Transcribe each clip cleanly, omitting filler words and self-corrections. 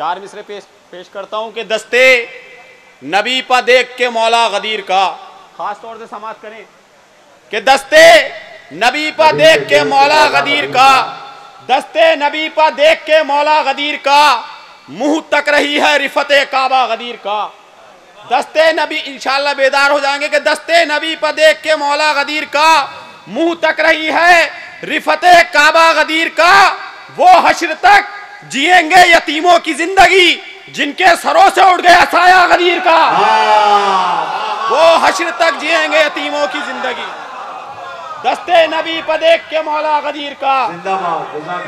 चार मिसरे पेश करता हूं कि दस्ते नबी पा देख के मौला गदीर का, खास तौर से समाप्त करें कि दस्ते नबी पा देख के मौला गदीर का, दस्ते नबी पा देख के मौला गदीर का, मुंह तक रही है रिफते काबा गदीर का। दस्ते नबी, इंशाअल्लाह बेदार हो जाएंगे कि दस्ते नबी पा देख के मौला गदीर का, मुंह तक रही है रिफते काबा गदीर का। वो हश्र तक जिएंगे यतीमों की जिंदगी, जिनके सरों से उड़ गया साया गदीर का। वो हश्र तक जिएंगे यतीमों की जिंदगी, दस्ते नबी पर देख के मौला गदीर का,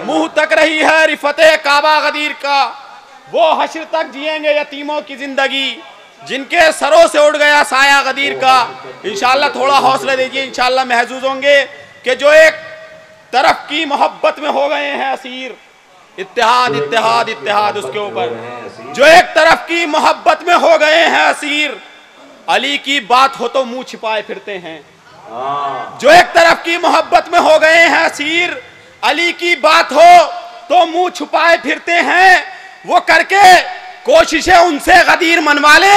मुंह तक रही है रिफते काबा गदीर का। वो हश्र तक जिएंगे यतीमों की जिंदगी, जिनके सरों से उड़ गया साया गदीर का। इंशाअल्लाह थोड़ा हौसला दीजिए, इंशाअल्लाह महसूस होंगे कि जो एक तरफ की मोहब्बत में हो गए हैं असीर, इत्तेहाद इत्तेहाद इत्तेहाद उसके ऊपर, जो एक तरफ की मोहब्बत में हो गए हैं असीर, अली की बात हो तो मुंह छिपाए फिरते हैं। जो एक तरफ की मोहब्बत में हो गए हैं असीर, अली की बात हो तो मुंह छुपाए फिरते हैं। वो करके कोशिशें उनसे गदीर मनवा ले,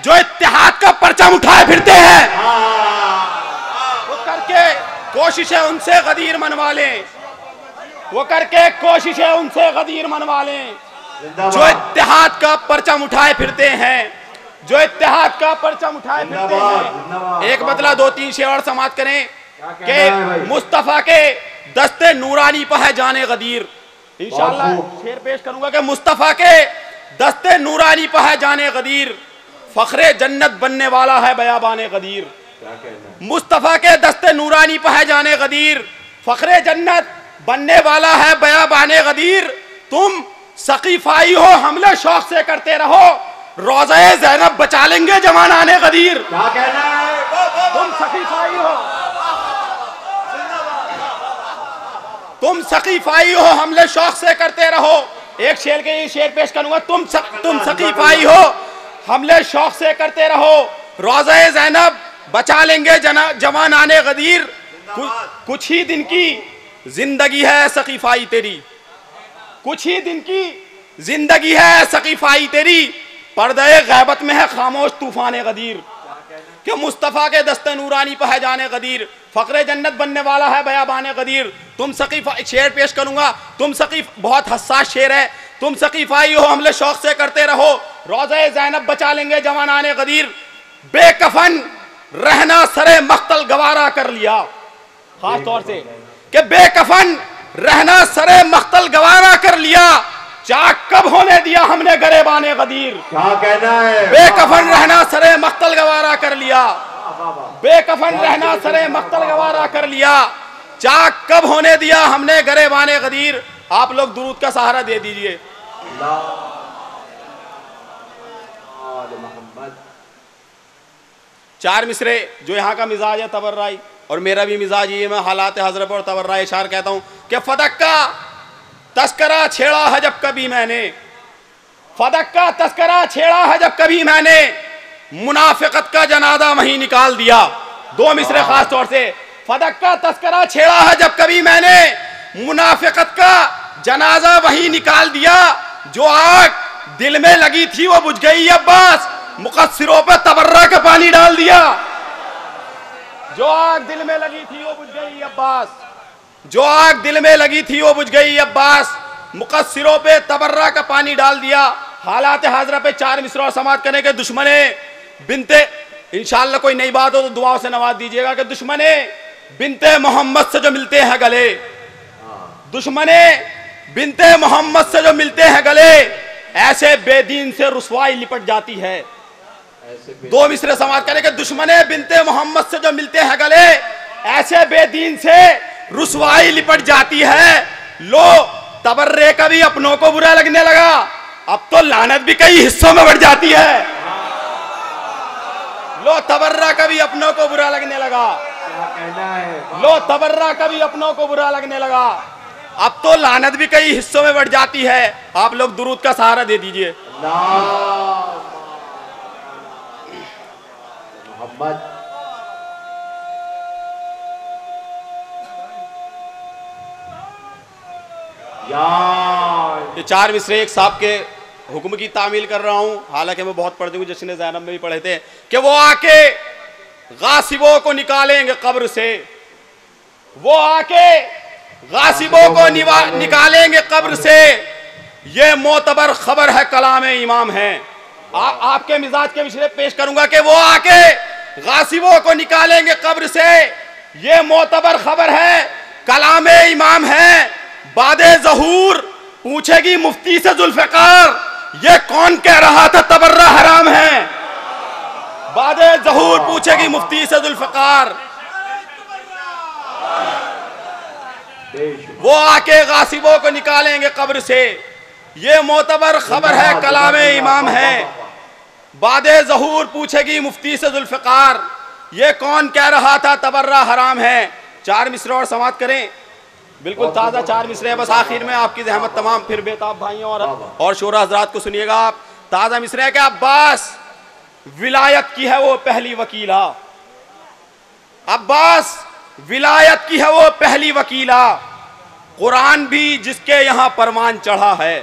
जो इत्तेहाद का परचम उठाए फिरते हैं। वो करके कोशिशें उनसे गदीर मनवा लें, वो करके कोशिशें उनसे गदीर मनवा लें, जो इत्तेहाद का परचम उठाए फिरते हैं, जो इत्तेहाद का परचम उठाए फिरते हैं। एक बदला दो तीन शेर और समाप्त करें कि मुस्तफा के दस्ते नूरानी पर है जाने गदीर। इंशाअल्लाह शेर पेश करूंगा कि मुस्तफा के दस्ते नूरानी पर है जाने गदीर, फखरे जन्नत बनने वाला है बयाबाने गदीर। मुस्तफा के दस्ते नूरानी पर है जाने गदीर, फखरे जन्नत बनने वाला है बयाबाने गदीर। तुम सकीफाई हो हमले शौक से करते रहो, रोज़े ज़ैनब बचा लेंगे जवान आने गदीर। क्या कहना है? तुम सकीफाई हो, तुम सकीफाई हो हमले शौक से करते रहो। एक शेर के ये शेर पेश करूंगा, तुम सकीफाई हो हमले शौक से करते रहो, रोज़े ज़ैनब बचा लेंगे जवान आने गदीर। कुछ ही दिन की जिंदगी है सकीफाई तेरी, कुछ ही दिन की जिंदगी है सकीफाई तेरी, पर्दे गैबत में है खामोश तूफान गदीर। कि मुस्तफ़ा के दस्ते नूरानी पर है जाने गदीर, फखरे जन्नत बनने वाला है बयाबाने गदीर। तुम सकीफा, शेर पेश करूंगा, तुम सकीफ, बहुत हसास शेर है। तुम सकीफाई हो हमले शौक से करते रहो, रोज़े ज़ैनब बचा लेंगे जवान आने गदीर। बेकफन रहना सरे मख्तल गवारा कर लिया, खास तौर से कि बेकफन रहना सरे मख्तल गवारा कर लिया, चाक कब होने दिया हमने गरेबाने गदीर। क्या कहना है? बेकफन रहना सरे मख्तल गवारा कर लिया, बेकफन रहना सरे मख्तल गवारा कर लिया, चाक कब होने दिया हमने गरेबाने गदीर। आप लोग दुरूद का सहारा दे दीजिए। चार मिसरे जो यहाँ का मिजाज है तबर्राई, और मेरा भी मिजाज ये, मैं हालात हजरत और तबर्राई इशार कहता हूँ कि फदक का तस्करा छेड़ा है जब कभी मैंने, फदक का तस्करा छेड़ा है जब कभी मैंने, मुनाफिकत का जनाजा वहीं निकाल दिया। दो मिसरे खास तौर से, फदक का तस्करा छेड़ा है जब कभी मैंने, मुनाफिकत का जनाजा वहीं निकाल दिया। जो आग दिल में लगी थी वो बुझ गई अब्बास, मुकस्सिरों पे तबर्रा का पानी डाल दिया। जो आग दिल में लगी थी वो बुझ गई अब्बास, जो आग दिल में लगी थी वो बुझ गई अब्बास, मुकस्सिरों पे तबर्रा का पानी डाल दिया। हालात हाजरा पे चार मिसरों और समाप्त करने के दुश्मने बिनते, इंशाअल्लाह कोई नई बात हो तो दुआओं से नवाज दीजिएगा कि दुश्मने बिनते मोहम्मद से जो मिलते हैं गले, दुश्मने बिनते मोहम्मद से जो मिलते हैं गले, ऐसे बेदीन से रुसवाई लिपट जाती है। दो मिसरे समाप्त करें कि दुश्मने बिनते मोहम्मद से जो मिलते हैं गले, ऐसे बेदीन से रुसवाई लिपट जाती है। लो तबर्रे का भी अपनों को बुरा लगने लगा, अब तो लानत भी कई हिस्सों में बढ़ जाती है। लो तबर्रा का भी अपनों को बुरा लगने लगा, लो तबर्रा का भी अपनों को बुरा लगने लगा, अब तो लानत भी कई हिस्सों में बढ़ जाती है। आप लोग दुरूद का सहारा दे दीजिए। ये चार मिसरे एक साहब के हुक्म की तामील कर रहा हूं, हालांकि मैं बहुत पढ़ चुका, जश्न ज़ैनब में भी पढ़े थे कि वो आके गासिबों को निकालेंगे कब्र से, वो आके गासिबों को निकालेंगे कब्र से। ये मोतबर खबर है, कलाम इमाम है। आपके मिजाज के विषय पेश करूंगा कि वो आके गासिबों को निकालेंगे कब्र से, ये मोतबर खबर है, कलाम इमाम है। बादे ज़हूर पूछेगी मुफ्ती से जुल्फ़िकार, ये कौन कह रहा था तबर्रा हराम है। बादे ज़हूर पूछेगी मुफ्ती से जुल्फ़िकार, वो आके गासिबों को निकालेंगे कब्र से, ये मोतबर खबर है, कलाम इमाम है। बादे ज़हूर पूछेगी मुफ्ती से जुल्फ़िकार, ये कौन कह रहा था तबर्रा हराम है। 4 मिसरे और समाप्त करें, बिल्कुल ताज़ा 4 मिसरे हैं, बस आखिर में आपकी ज़हमत तमाम फिर बेताब भाइयों और शोरा हज़रात को सुनिएगा आप। ताज़ा मिसरे है कि अब्बास विलायत की है वो पहली वकीला, अब्बास विलायत की है वो पहली वकीला, कुरान भी जिसके यहाँ परवान चढ़ा है।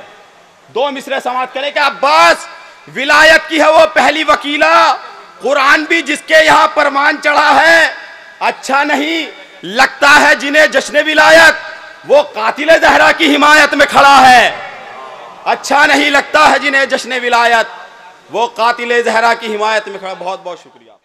2 मिसरे समाप्त करें कि अब्बास विलायत की है वो पहली वकीला, कुरान भी जिसके यहाँ परवान चढ़ा है। अच्छा नहीं लगता है जिन्हें जश्न विलायत, वो कातिल ज़हरा की हिमायत में खड़ा है। अच्छा नहीं लगता है जिन्हें जश्न विलायत, वो कातिल ज़हरा की हिमायत में खड़ा। बहुत बहुत शुक्रिया।